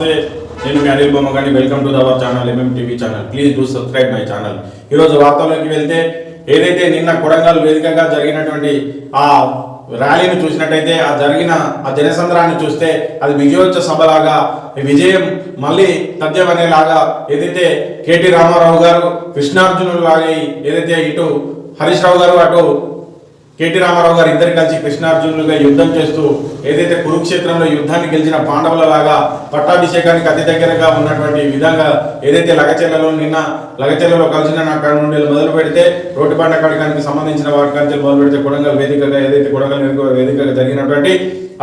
నేను మీ Anil Bommagandi. Welcome to our channel MMTV channel. Please do subscribe my channel. ఈరోజు వార్తల్లోకి వెళ్తే ఏదైతే నిన్న కొడంగల్ వేదికగా జరిగినటువంటి ఆ ర్యాలీని చూసినట్టయితే ఆ జరిగిన ఆ జనసంద్రాన్ని చూస్తే అది విజయోత్సవ సభలాగా విజయం మళ్ళీ తథ్యం అనేలాగా ఏదైతే కేటీ రామారావు గారు కృష్ణార్జునులు లాగా ఏదైతే ఇటు హరీష్ రావు గారు అటు కేటీ రామారావు గారు ఇద్దరు కలిసి కృష్ణార్జునులుగా యుద్ధం చేస్తూ ఏదైతే కురుక్షేత్రంలో యుద్ధాన్ని గెలిచిన పాండవుల లాగా పట్టాభిషేకానికి అతి దగ్గరగా ఉన్నటువంటి విధంగా ఏదైతే లగచెర్లలో కలిసిన అక్కడ నుండి మొదలు పెడితే రోడ్డుబండ కడకానికి సంబంధించిన వాటి నుంచి మొదలు పెడితే కొడంగల్ వేదికగా ఏదైతే కొడంగల్ వేదికగా జరిగినటువంటి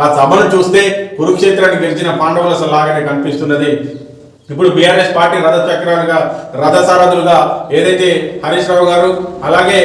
ఆ సభను చూస్తే కురుక్షేత్రాన్ని గెలిచిన పాండవుల లాగానే కనిపిస్తున్నది. ఇప్పుడు బీఆర్ఎస్ పార్టీ రథసారథులుగా ఏదైతే హరీష్ రావు గారు అలాగే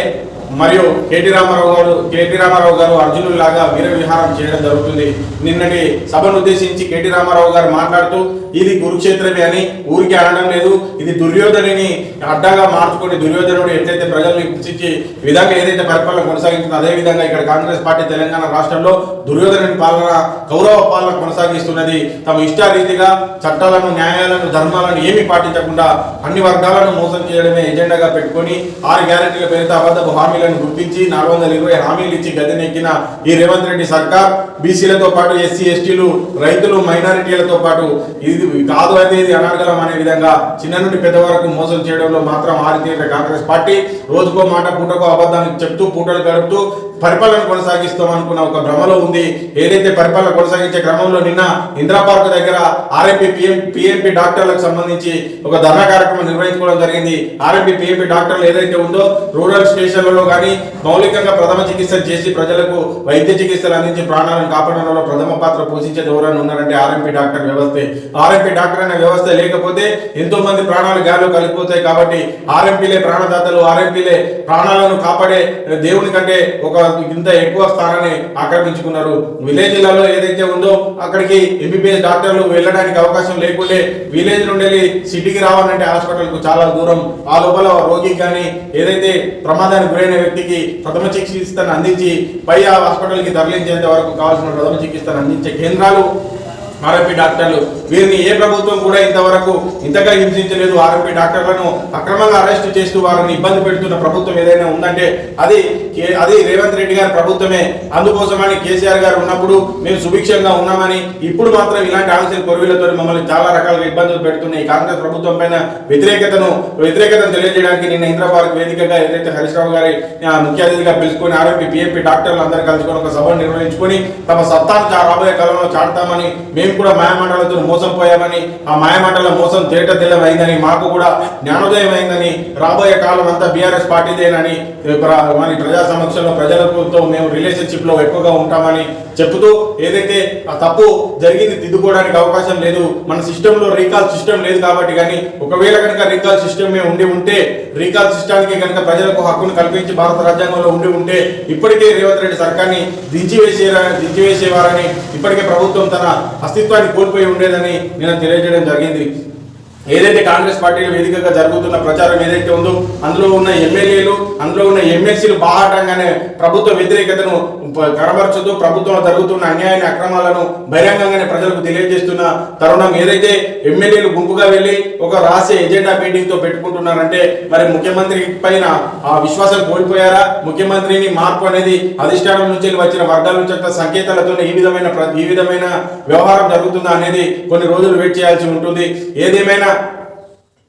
మరియు కేటీ రామారావు గారు అర్జునుడు లాగా వీర విహారం చేయడం జరుగుతుంది. నిన్నటి సభను ఉద్దేశించి కేటీ రామారావు గారు మాట్లాడుతూ ఇది కురుక్షేత్రమే అని ఊరికి అనడం లేదు, ఇది దుర్యోధనుని అడ్డాగా మార్చుకుని దుర్యోధనుడు ఎట్లయితే ప్రజల్ని హింసించి విధంగా ఏదైతే పరిపాలన కొనసాగించిందో అదే విధంగా ఇక్కడ కాంగ్రెస్ పార్టీ తెలంగాణ రాష్ట్రంలో దుర్యోధనుని పాలన కౌరవ పాలన కొనసాగిస్తున్నది. తమ ఇష్టారీతిగా చట్టాలను న్యాయాలను ధర్మాలను ఏమీ పాటించకుండా అన్ని వర్గాలను మోసం చేయడమే ఎజెండాగా పెట్టుకొని 6 గ్యారెంటీల పేరుతో అబద్ధపు హామీలను గుర్తించి 420 హామీలు ఇచ్చి గద్దెనెక్కిన ఈ రేవంత్ రెడ్డి సర్కార్ బీసీలతో పాటు ఎస్సీ ఎస్టీలు రైతులు మైనారిటీలతో పాటు ఇది కాదు అనేది అనర్గలం అనే విధంగా చిన్న నుండి పెద్ద వరకు మోసం చేయడంలో మాత్రం ఆరితేరిన కాంగ్రెస్ పార్టీ రోజుకో మాట పూటకో అబద్ధాన్ని చెప్తూ పూటలు గడుపుతూ పరిపాలన కొనసాగిస్తాం అనుకున్న ఒక భ్రమలో ఉంది. ఏదైతే పరిపాలన కొనసాగించే క్రమంలో నిన్న ఇందిరా పార్క్ దగ్గర ఆర్ఎంపీ పిఎంపీ డాక్టర్లకు సంబంధించి ఒక ధర్నా కార్యక్రమం నిర్వహించుకోవడం జరిగింది. ఆర్ఎంపీ పిఎంపీ డాక్టర్లు ఏదైతే ఉందో రూరల్ స్టేషన్లలో కానీ మౌలికంగా ప్రథమ చికిత్సలు చేసి ప్రజలకు వైద్య చికిత్సలు అందించి ప్రాణాలను కాపాడడంలో ప్రథమ పాత్ర పోషించేది ఎవరైనా ఉన్నారంటే ఆర్ఎంపీ డాక్టర్ వ్యవస్థే. ఆర్ఎంపీ డాక్టర్ అనే వ్యవస్థ లేకపోతే ఎంతో మంది ప్రాణాలు గాలిలో కలిగిపోతాయి. కాబట్టి ఆర్ఎంపీలే ప్రాణదాతలు, ఆర్ఎంపీలే ప్రాణాలను కాపాడే దేవుని కంటే ఒక ఇంత ఎక్కువ స్థానాన్ని ఆక్రమించుకున్నారు. విలేజ్ లలో ఏదైతే ఉందో అక్కడికి ఎంబీబీఎస్ డాక్టర్లు వెళ్ళడానికి అవకాశం లేకుంటే విలేజ్ నుండి వెళ్ళి సిటీకి రావాలంటే హాస్పిటల్ కు చాలా దూరం. ఆ లోపల రోగికి కానీ ఏదైతే ప్రమాదానికి గురైన వ్యక్తికి ప్రథమ చికిత్సను అందించి పై ఆ హాస్పిటల్ కి తరలించేంత వరకు కావాల్సిన ప్రథమ చికిత్సను అందించే కేంద్రాలు ఆర్ఎంపీ డాక్టర్లు. వీరిని ఏ ప్రభుత్వం కూడా ఇంతవరకు ఇంతగా హింసించలేదు. ఆర్ఎంపీ డాక్టర్లను అక్రమంగా అరెస్ట్ చేస్తూ వారిని ఇబ్బంది పెడుతున్న ప్రభుత్వం ఏదైనా ఉందంటే అది రేవంత్ రెడ్డి గారి ప్రభుత్వమే. అందుకోసమని కేసీఆర్ గారు ఉన్నప్పుడు మేము సుభిక్షంగా ఉన్నామని ఇప్పుడు మాత్రం ఇలాంటి ఆలోచన కొరువులతో మమ్మల్ని చాలా రకాలుగా ఇబ్బందులు పెడుతున్నాయి. కాంగ్రెస్ ప్రభుత్వం పైన వ్యతిరేకతను తెలియజేయడానికి నిన్న ఇందిరా పార్క్ వేదికగా ఏదైతే హరీష్ రావు గారి ముఖ్య అతిథిగా పిలుచుకొని ఆర్ఎంపీ పిఎంపీ డాక్టర్లు అందరూ కలుసుకొని ఒక సభను నిర్వహించుకొని తమ సత్తాను రాబోయే కాలంలో చాటుతామని, మేము కూడా మాయమాటలతో మోసం పోయామని, ఆ మాయమాటల మోసం తేటతెల్లమైందని, మాకు కూడా జ్ఞానోదయం అయిందని, రాబోయే కాలం అంతా బీఆర్ఎస్ పార్టీదేనని, మరి ప్రజా సమక్షంలో ప్రజలతో మేము రిలేషన్షిప్ లో ఎక్కువగా ఉంటామని చెబుతూ ఏదైతే ఆ తప్పు జరిగింది దిద్దుకోవడానికి అవకాశం లేదు. మన సిస్టంలో రీకాల్ సిస్టమ్ లేదు కాబట్టి. కానీ ఒకవేళ కనుక రీకాల్ సిస్టమ్ ఉంటే రీకాల్ సిస్టానికి కనుక ప్రజలకు హక్కును కల్పించి భారత రాజ్యాంగంలో ఉంటే ఇప్పటికే రేవంత్ రెడ్డి సర్కార్ని దించివేసేవారని, ఇప్పటికే ప్రభుత్వం తన అస్తిత్వాన్ని కోల్పోయి ఉండేదని నేను తెలియజేయడం జరిగింది. ఏదైతే కాంగ్రెస్ పార్టీల వేదికగా జరుగుతున్న ప్రచారం ఏదైతే ఉందో అందులో ఉన్న ఎమ్మెల్యేలు అందులో ఉన్న ఎమ్మెల్సీలు బాహాటంగానే ప్రభుత్వ వ్యతిరేకతను కనబరుచుతూ ప్రభుత్వంలో జరుగుతున్న అన్యాయాన్ని అక్రమాలను బహిరంగంగానే ప్రజలకు తెలియజేస్తున్న తరుణం. ఏదైతే ఎమ్మెల్యేలు గుంపుగా వెళ్ళి ఒక రాసే ఎజెండా మీటింగ్ తో పెట్టుకుంటున్నారంటే మరి ముఖ్యమంత్రి పైన ఆ విశ్వాసం కోల్పోయారా? ముఖ్యమంత్రిని మార్పు అనేది అధిష్టానం నుంచి వచ్చిన వర్గాల నుంచి వచ్చిన సంకేతాలతో ఈ విధమైన వ్యవహారం జరుగుతుందా అనేది కొన్ని రోజులు వెయిట్ చేయాల్సి ఉంటుంది. ఏదేమైనా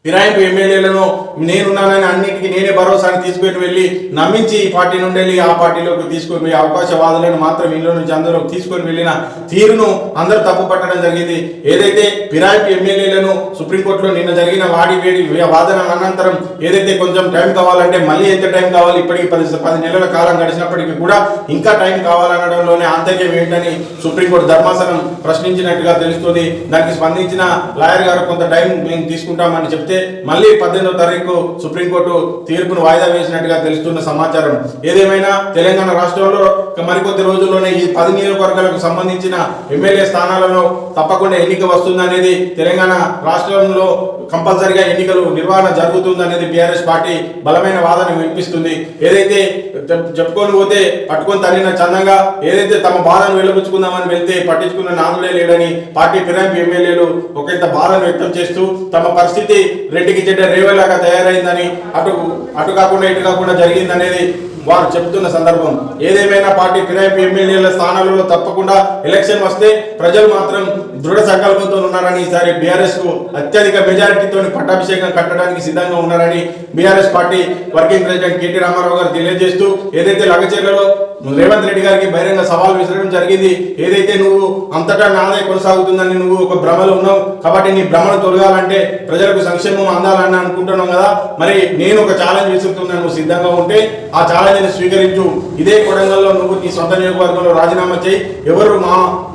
ఫిరాయింపు ఎమ్మెల్యేలను నేనున్నానని అన్నింటికి నేనే భరోసాని తీసుకుని వెళ్ళి నమ్మించి ఈ పార్టీ నుండి వెళ్ళి ఆ పార్టీలోకి తీసుకొని పోయి అవకాశవాదులను మాత్రం ఇంట్లో నుంచి అందరూ తీసుకొని వెళ్ళిన తీరును అందరూ తప్పు పట్టడం జరిగింది. ఏదైతే ఫిరాయింపు ఎమ్మెల్యేలను సుప్రీంకోర్టులో నిన్న జరిగిన వేడి వాదన అనంతరం ఏదైతే కొంచెం టైం కావాలంటే మళ్ళీ ఎంత టైం కావాలి, ఇప్పటికి 10 నెలల కాలం గడిచినప్పటికీ కూడా ఇంకా టైం కావాలనడంలోనే ఆంతర్యం ఏంటని సుప్రీంకోర్టు ధర్మాసనం ప్రశ్నించినట్టుగా తెలుస్తుంది. దానికి స్పందించిన లాయర్ గారు కొంత టైం మేము తీసుకుంటామని చెప్తే పరిశీలిస్తే మళ్ళీ 18వ తారీఖు సుప్రీంకోర్టు తీర్పును వాయిదా వేసినట్టుగా తెలుస్తున్న సమాచారం. ఏదేమైనా తెలంగాణ రాష్ట్రంలో మరికొద్ది రోజుల్లోనే ఈ 10 నియోజకవర్గాలకు సంబంధించిన ఎమ్మెల్యే స్థానాలలో తప్పకుండా ఎన్నిక వస్తుందనేది, తెలంగాణ రాష్ట్రంలో కంపల్సరిగా ఎన్నికలు నిర్వహణ జరుగుతుందనేది బీఆర్ఎస్ పార్టీ బలమైన వాదన వినిపిస్తుంది. ఏదైతే చెప్పుకొని పోతే పట్టుకొని తల్లిన చందంగా ఏదైతే తమ బాధను వెళ్ళబుచ్చుకుందామని వెళ్తే పట్టించుకున్న నాదులే లేడని పార్టీ ఫిరాయింపు ఎమ్మెల్యేలు ఒకంత బాధను వ్యక్తం చేస్తూ తమ పరిస్థితి రెడ్డికి చెడ్డ రేవేలాగా తయారైందని, అటు కాకుండా ఇటు కాకుండా జరిగిందనేది వారు చెబుతున్న సందర్భం. ఏదేమైనా పార్టీ ఫిరాయింపు ఎమ్మెల్యేల స్థానాలలో తప్పకుండా ఎలక్షన్ వస్తే ప్రజలు మాత్రం దృఢ సంకల్పంతో ఉన్నారని, ఈసారి బీఆర్ఎస్ కు అత్యధిక మెజారిటీతో పట్టాభిషేకం కట్టడానికి సిద్ధంగా ఉన్నారని BRS party working president KT Rama Rao గారు తెలియజేస్తూ, ఏదైతే లగచర్లలో రేవంత్ రెడ్డి గారికి బహిరంగ సవాల్ విసరడం జరిగింది. ఏదైతే నువ్వు అంతటా నాదే కొనసాగుతుందని నువ్వు ఒక భ్రమలో ఉన్నావు, కాబట్టి నీ భ్రమను తొలగాలంటే ప్రజలకు సంక్షేమం అందాలని అనుకుంటున్నావు కదా, మరి నేను ఒక ఛాలెంజ్ విసురుతున్నాను, నువ్వు సిద్ధంగా ఉంటే ఆ ఛాలెంజ్ స్వీకరించు. ఇదే కొడంగల్లో నువ్వు నీ సొంత నియోజకవర్గంలో రాజీనామా చేయి, ఎవరు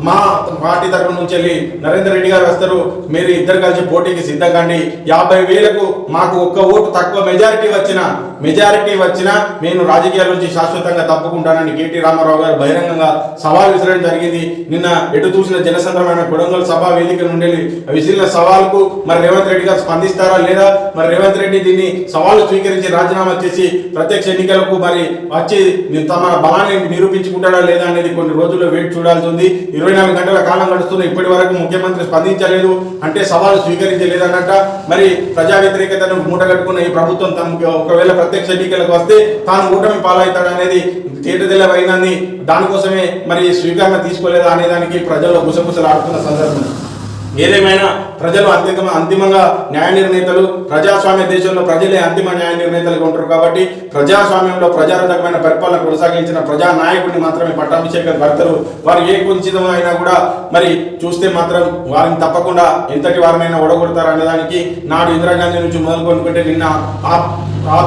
మా పార్టీ తరఫు నుంచి వెళ్ళి నరేందర్ రెడ్డి గారు వస్తారు, మీరు ఇద్దరు కలిసి పోటీకి సిద్ధంగాండి. 50,000కు మాకు ఒక్క ఓటు తక్కువ మెజారిటీ వచ్చినా నేను రాజకీయాల నుంచి శాశ్వతంగా తప్పుకుంటానని కేటీ రామారావు గారు బహిరంగంగా సవాల్ విసరడం జరిగింది. నిన్న ఎటు చూసిన జనసంద్రమైన కొడంగల్ సభా వేదిక నుండి విసిరిన సవాల్కు మరి రేవంత్ రెడ్డి గారు స్పందిస్తారా లేదా, మరి రేవంత్ రెడ్డి దీన్ని సవాలు స్వీకరించి రాజీనామా చేసి ప్రత్యక్ష ఎన్నికలకు మరి వచ్చి తమ బలాన్ని నిరూపించుకుంటాడా లేదా అనేది కొన్ని రోజుల్లో వేచి చూడాల్సి ఉంది. 24 గంటల కాలం గడుస్తున్న ఇప్పటి వరకు ముఖ్యమంత్రి స్పందించలేదు అంటే సవాలు స్వీకరించలేదన్నట్ట. మరి ప్రజా వ్యతిరేకతను మూటగట్టుకున్న ఈ ప్రభుత్వం తమకు ఒకవేళ ప్రత్యక్ష ఎన్నికలకు వస్తే తాను ఓటమి పాలవుతాడనేది తేటతెల్లమైందని, దానికోసమే మరి స్వీకరణ తీసుకోలేదా అనేదానికి ప్రజల్లో గుసగుసలాడుతున్న సందర్భం. ఏదేమైనా ప్రజలు అంతిమంగా న్యాయ నిర్ణేతలు, ప్రజాస్వామ్య దేశంలో ప్రజలే అంతిమ న్యాయ నిర్ణేతలుగా ఉంటారు కాబట్టి ప్రజాస్వామ్యంలో ప్రజారంజకమైన పరిపాలన కొనసాగించిన ప్రజానాయకుడిని మాత్రమే పట్టాభిషేకం భర్తలు. వారు ఏ కొంచెమైనా కూడా మరి చూస్తే మాత్రం వారిని తప్పకుండా ఎంతటి వారినైనా ఓడగొడతారు అనేదానికి నాడు ఇందిరాగాంధీ నుంచి మొదలుకొనుకుంటే నిన్న ఆప్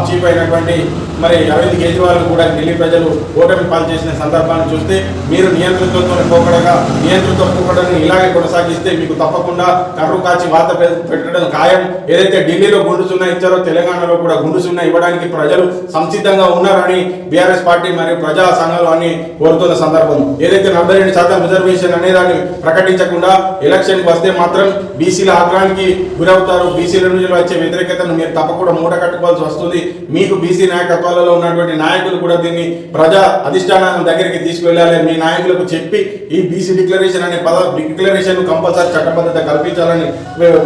చీఫ్ అయినటువంటి మరి అరవింద్ కేజ్రీవాల్ కూడా ఢిల్లీ ప్రజలు ఓటమి పాలు చేసిన సందర్భాన్ని చూస్తే మీరు నియంత్రణతో పోకడను ఇలాగే కొనసాగిస్తే మీకు తప్పకుండా కర్రు కాచి వాత పెట్టడం ఖాయం. ఏదైతే ఢిల్లీలో గుండు సున్నా ఇచ్చారో తెలంగాణలో కూడా గుండు సున్నా ఇవ్వడానికి ప్రజలు సంసిద్ధంగా ఉన్నారని బీఆర్ఎస్ పార్టీ మరియు ప్రజా సంఘాలు అని కోరుతున్న సందర్భం. ఏదైతే 42% రిజర్వేషన్ అనేదాన్ని ప్రకటించకుండా ఎలక్షన్కి వస్తే మాత్రం బీసీల ఆగ్రహానికి గురవుతారు. బీసీల నుంచి వచ్చే వ్యతిరేకతను మీరు తప్పకుండా మూట కట్టుకోవాల్సి వస్తుంది. మీకు బీసీ నాయకత్వాలలో ఉన్నటువంటి నాయకులు కూడా దీన్ని ప్రజా అధిష్టానం దగ్గరికి తీసుకువెళ్ళాలి. మీ నాయకులకు చెప్పి ఈ బీసీ డిక్లరేషన్ అనే డిక్లరేషన్ కంపల్సరీ చట్టబద్ధత కల్పించాలని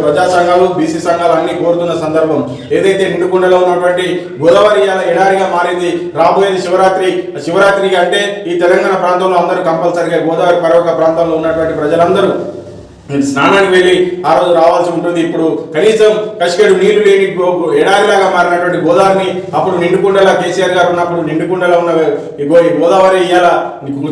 ప్రజా సంఘాలు, బీసీ సంఘాలు అన్ని కోరుతున్న సందర్భం. ఏదైతే నిండుకుండలో ఉన్నటువంటి గోదావరి ఎడారిగా మారింది, రాబోయేది శివరాత్రికి అంటే ఈ తెలంగాణ ప్రాంతంలో అందరూ కంపల్సరీగా గోదావరి పర్వక ప్రాంతంలో ఉన్నటువంటి ప్రజలందరూ స్నానానికి వెళ్ళి ఆ రోజు రావాల్సి ఉంటుంది. ఇప్పుడు కనీసం కసికెడు నీళ్లు లేని ఎడారిలాగా మారినటువంటి గోదావరిని అప్పుడు నిండుకుండలా కేసీఆర్ గారు ఉన్నప్పుడు నిండుకుండలా ఉన్న గోదావరి ఇవాళ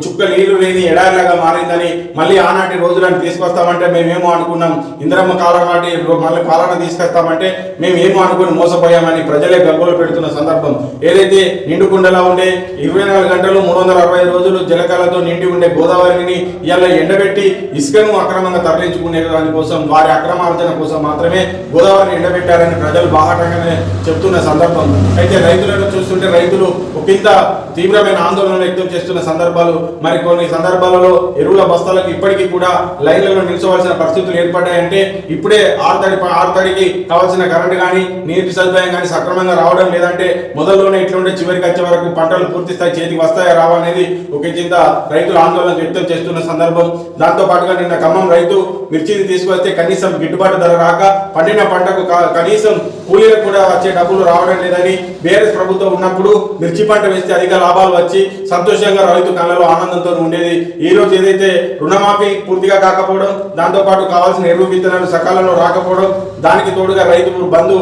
చుక్క నీళ్లు లేని ఎడారిలాగా మారిందని మళ్ళీ ఆనాటి రోజులను తీసుకొస్తామంటే మేమేమో అనుకున్నాం, ఇందిరమ్మ కాలం నాటి మళ్ళీ పాలన తీసుకొస్తామంటే మేమేమో అనుకుని మోసపోయామని ప్రజలే గగ్గోలు పెడుతున్న సందర్భం. ఏదైతే నిండుకుండలా ఉండే 24 గంటలు 365 రోజులు జలకాలతో నిండి ఉండే గోదావరిని ఇవాళ ఎండబెట్టి ఇసుకను అక్రమంగా తరలించుకునే దానికోసం, వారి అక్రమార్జన కోసం మాత్రమే గోదావరిని ఎండబెట్టారని ప్రజలు బాహాటంగానే చెప్తున్న సందర్భం. అయితే రైతులను చూస్తుంటే రైతులు ఒకంత తీవ్రమైన ఆందోళన వ్యక్తం చేస్తున్న సందర్భాలు, మరి కొన్ని సందర్భాలలో ఎరువుల బస్తాలకు ఇప్పటికీ కూడా లైన్లలో నిల్చోవలసిన పరిస్థితులు ఏర్పడ్డాయంటే ఇప్పుడే ఆరుతడికి కావాల్సిన కరెంటు కానీ నీటి సదుపాయం కానీ సక్రమంగా రావడం లేదంటే మొదల్లోనే ఇట్లుంటే చివరికి వచ్చే వరకు పంటలు పూర్తి స్థాయి చేతికి వస్తాయా రావా అనేది ఒక చింత రైతులు ఆందోళన వ్యక్తం చేస్తున్న సందర్భం. దాంతో పాటుగా నిన్న ఖమ్మం రైతు మిర్చిని తీసుకొస్తే కనీసం గిట్టుబాటు ధర రాక పండిన పంటకు కనీసం కూలీలకు కూడా వచ్చే డబ్బులు రావడం లేదని, బీఆర్ఎస్ ప్రభుత్వం ఉన్నప్పుడు మిర్చి పంట వేస్తే అధిక లాభాలు వచ్చి సంతోషంగా రైతు కళ్ళలో ఆనందంతో ఉండేది. ఈ రోజు ఏదైతే రుణమాఫీ పూర్తిగా కాకపోవడం, దాంతో పాటు కావాల్సిన ఎరువు విత్తనాలు సకాలంలో రాకపోవడం, దానికి తోడుగా రైతు బంధు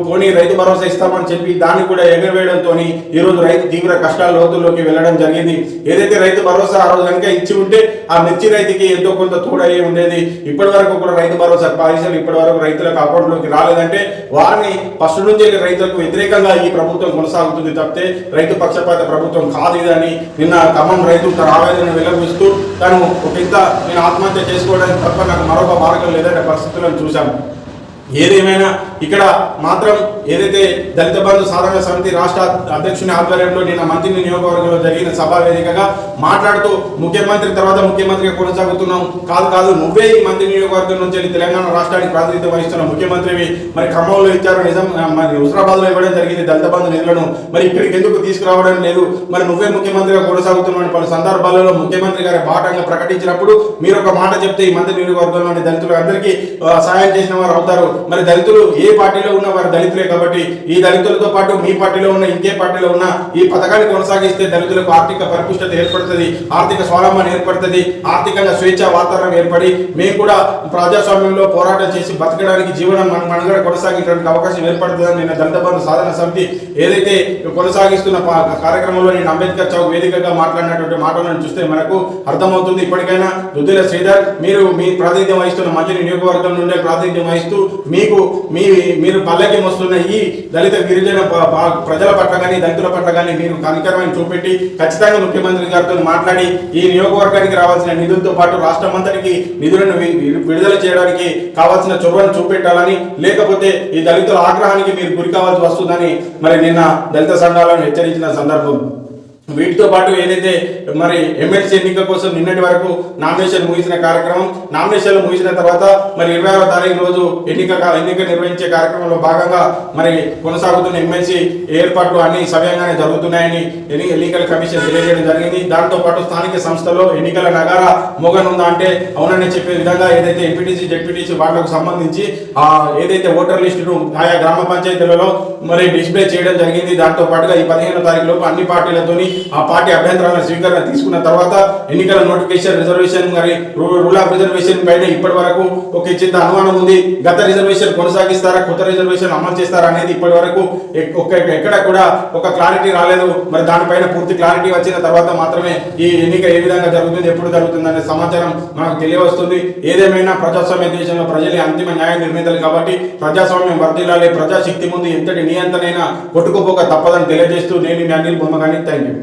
పోనీ రైతు భరోసా ఇస్తామని చెప్పి దాన్ని కూడా ఎగరవేయడంతో ఈ రోజు రైతు తీవ్ర కష్టాల లోతుల్లోకి వెళ్ళడం జరిగింది. ఏదైతే రైతు భరోసా ఆ రోజు కనుక ఇచ్చి ఉంటే ఆ మిర్చి రైతుకి ఎంతో కొంత తోడయ్యే ఉండేది. ఇప్పటి వరకు కూడా రైతు భరోసా పైసలు ఇప్పటి వరకు రైతులకు అకౌంట్లోకి రాలేదంటే వారిని ఫస్ట్ నుంచి రైతులకు వ్యతిరేకంగా ఈ ప్రభుత్వం కొనసాగుతుంది తప్పితే రైతు పక్షపాత ప్రభుత్వం కాదు ఇదని నిన్న ఖమ్మం రైతు తన ఆవేదన వెల్లబుస్తూ తను ఒక ఇంత నేను ఆత్మహత్య చేసుకోవడానికి తప్ప నాకు మరొక మార్గం లేదనే పరిస్థితులను చూశాము. ఏదేమైనా ఇక్కడ మాత్రం ఏదైతే దళిత బంధు సాధన సమితి రాష్ట్ర అధ్యక్షుని ఆధ్వర్యంలో నిన్న మంత్రి నియోజకవర్గంలో జరిగిన సభా వేదికగా మాట్లాడుతూ ముఖ్యమంత్రి తర్వాత ముఖ్యమంత్రిగా కొనసాగుతున్నాం, కాదు నువ్వే ఈ మంత్రి నియోజకవర్గం నుంచి వెళ్ళి తెలంగాణ రాష్ట్రానికి ప్రాతినిధ్యం వహిస్తున్న ముఖ్యమంత్రివి, మరి ఖమ్మంలో ఇచ్చారు నిజం, మరి హుస్నాబాద్లో ఇవ్వడం జరిగింది దళిత బంధు నిధులను, మరి ఇక్కడికి ఎందుకు తీసుకురావడం లేదు, మరి నువ్వే ముఖ్యమంత్రిగా కొనసాగుతున్నావు పలు సందర్భాలలో ముఖ్యమంత్రి గారి బాటంగా ప్రకటించినప్పుడు మీరు ఒక మాట చెప్తే ఈ మంత్రి నియోజకవర్గంలోని దళితులు అందరికీ సాయం చేసిన వారు అవుతారు. మరి దళితులు ఏ పార్టీలో ఉన్న వారు దళితులే కాబట్టి ఈ దళితులతో పాటు మీ పార్టీలో ఉన్న ఇంకే పార్టీలో ఉన్న ఈ పథకాన్ని కొనసాగిస్తే దళితులకు ఆర్థిక పరిపుష్టత ఏర్పడుతుంది, ఆర్థిక స్వావలంబన ఏర్పడుతుంది, ఆర్థికంగా స్వేచ్ఛ వాతావరణం ఏర్పడి మేము కూడా ప్రజాస్వామ్యంలో పోరాటం చేసి బతకడానికి జీవనం మనుగడ కొనసాగించడానికి అవకాశం ఏర్పడుతుందని నిన్న దళిత బంధు సాధన సమితి ఏదైతే కొనసాగిస్తున్న కార్యక్రమంలో నేను అంబేద్కర్ చౌక్ వేదికగా మాట్లాడినటువంటి మాటలను చూస్తే మనకు అర్థమవుతుంది. ఇప్పటికైనా దుద్దిల శ్రీధర్ మీరు మీ ప్రాతినిధ్యం వహిస్తున్న మంత్రి నియోజకవర్గం నుండే ప్రాతినిధ్యం వహిస్తూ మీరు పల్లెకి వస్తున్న ఈ దళిత గిరిజన ప్రజల పట్ల కానీ దళితుల పట్ల కానీ మీరు కనికరమైన చూపెట్టి ఖచ్చితంగా ముఖ్యమంత్రి గారితో మాట్లాడి ఈ నియోజకవర్గానికి రావాల్సిన నిధులతో పాటు రాష్ట్రం అంతటికి నిధులను విడుదల చేయడానికి కావాల్సిన చొరవను చూపెట్టాలని, లేకపోతే ఈ దళితుల ఆగ్రహానికి మీరు గురి కావాల్సి వస్తుందని మరి నిన్న దళిత సంఘాలను హెచ్చరించిన సందర్భం. వీటితో పాటు ఏదైతే మరి ఎమ్మెల్సీ ఎన్నిక కోసం నిన్నటి వరకు నామినేషన్ ముగిసిన కార్యక్రమం, నామినేషన్లు ముగిసిన తర్వాత మరి 26వ తారీఖు రోజు ఎన్నిక నిర్వహించే కార్యక్రమంలో భాగంగా మరి కొనసాగుతున్న ఎమ్మెల్సీ ఏర్పాట్లు అన్ని సవ్యంగానే జరుగుతున్నాయని ఎన్నికల కమిషన్ తెలియజేయడం జరిగింది. దాంతో పాటు స్థానిక సంస్థలో ఎన్నికల నగార మోగనుందా అంటే అవునని చెప్పే విధంగా ఏదైతే ఎంపీటీసీ జెడ్పీటీసీ వాళ్లకు సంబంధించి ఏదైతే ఓటర్ లిస్టును ఆయా గ్రామ పంచాయతీలలో మరి డిస్ప్లే చేయడం జరిగింది. దాంతో పాటుగా ఈ 15వ తారీఖు లోపు అన్ని పార్టీలతోని ఆ పార్టీ అభ్యంతరాలను స్వీకరణ తీసుకున్న తర్వాత ఎన్నికల నోటిఫికేషన్ రిజర్వేషన్ మరి రూల్ ఆఫ్ రిజర్వేషన్ పైన ఇప్పటి వరకు ఒక చిన్న అనుమానం ఉంది. గత రిజర్వేషన్ కొనసాగిస్తారా, కొత్త రిజర్వేషన్ అమలు చేస్తారా అనేది ఇప్పటి వరకు ఎక్కడ కూడా ఒక క్లారిటీ రాలేదు. మరి దానిపైన పూర్తి క్లారిటీ వచ్చిన తర్వాత మాత్రమే ఈ ఎన్నిక ఏ విధంగా జరుగుతుంది, ఎప్పుడు జరుగుతుంది అనే సమాచారం మనకు తెలియవస్తుంది. ఏదేమైనా ప్రజాస్వామ్య దేశంలో ప్రజలే అంతిమ న్యాయ నిర్ణేతలు కాబట్టి ప్రజాస్వామ్యం వర్ధిల్లాలి, ప్రజాశక్తి ముందు ఎంతటి నియంత్రణైనా కొట్టుకుపోక తప్పదని తెలియజేస్తూ నేను మీ అనిల్ బొమ్మగాని థ్యాంక్ యూ.